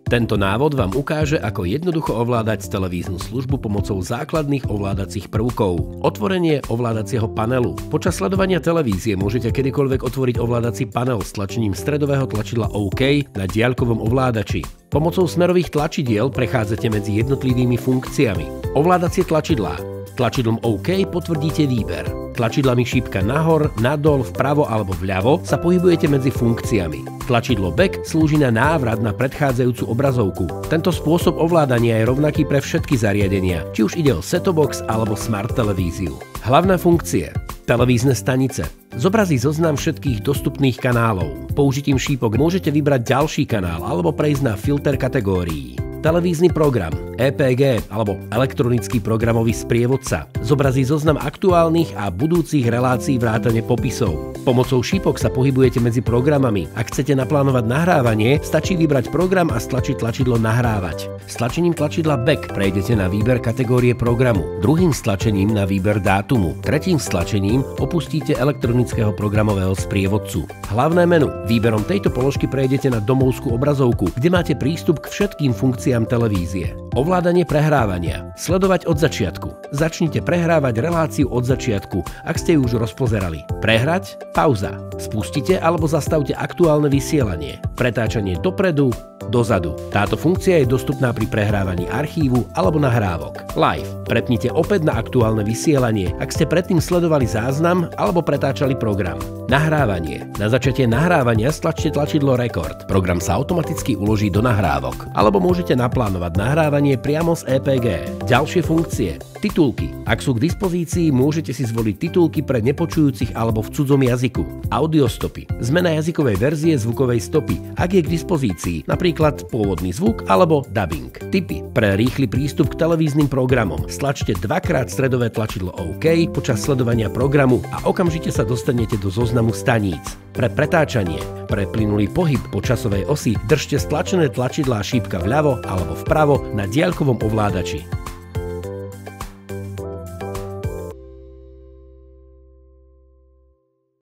Tento návod vám ukáže, ako jednoducho ovládať televíznu službu pomocou základných ovládacích prvkov. Otvorenie ovládacieho panelu. Počas sledovania televízie môžete kedykoľvek otvoriť ovládací panel s tlačením stredového tlačidla OK na diaľkovom ovládači. Pomocou smerových tlačidiel prechádzate medzi jednotlivými funkciami. Ovládacie tlačidlá. Tlačidlom OK potvrdíte výber. Tlačidlami šípka nahor, nadol, vpravo alebo vľavo sa pohybujete medzi funkciami. Tlačidlo Back slúži na návrat na predchádzajúcu obrazovku. Tento spôsob ovládania je rovnaký pre všetky zariadenia, či už ide o set-top box alebo smart televíziu. Hlavné funkcie. Televízne stanice. Zobrazí zoznam všetkých dostupných kanálov. Použitím šípok môžete vybrať ďalší kanál alebo prejsť na filter kategórií. Televízny program, EPG alebo elektronický programový sprievodca. Zobrazí zoznam aktuálnych a budúcich relácií vrátane popisov. Pomocou šípok sa pohybujete medzi programami. Ak chcete naplánovať nahrávanie, stačí vybrať program a stlačiť tlačidlo nahrávať. Stlačením tlačidla Back prejdete na výber kategórie programu, druhým stlačením na výber dátumu, tretím stlačením opustíte elektronického programového sprievodcu. Hlavné menu. Výberom tejto položky prejdete na domovskú obrazovku, kde máte prístup k všetkým funkciám televízie. Ovládanie prehrávania. Sledovať od začiatku. Začnite prehrávať reláciu od začiatku, ak ste ju už rozpozerali. Prehrať, pauza. Spustite alebo zastavte aktuálne vysielanie. Pretáčanie dopredu, dozadu. Táto funkcia je dostupná pri prehrávaní archívu alebo nahrávok. Live. Prepnite opäť na aktuálne vysielanie, ak ste predtým sledovali záznam alebo pretáčali program. Nahrávanie. Na začatie nahrávania stlačte tlačidlo Record. Program sa automaticky uloží do nahrávok. Alebo môžete naplánovať nahrávanie priamo z EPG. Ďalšie funkcie. Titulky. Ak sú k dispozícii, môžete si zvoliť titulky pre nepočujúcich alebo v cudzom jazyku. Audiostopy. Zmena jazykovej verzie zvukovej stopy, ak je k dispozícii, napríklad pôvodný zvuk alebo dubbing. Tipy. Pre rýchly prístup k televíznym programom. Stlačte dvakrát stredové tlačidlo OK počas sledovania programu a okamžite sa dostanete do zoznamu staníc. Pre pretáčanie. Pre plynulý pohyb po časovej osi držte stlačené tlačidlá šípka vľavo alebo vpravo na diaľkovom ovládači.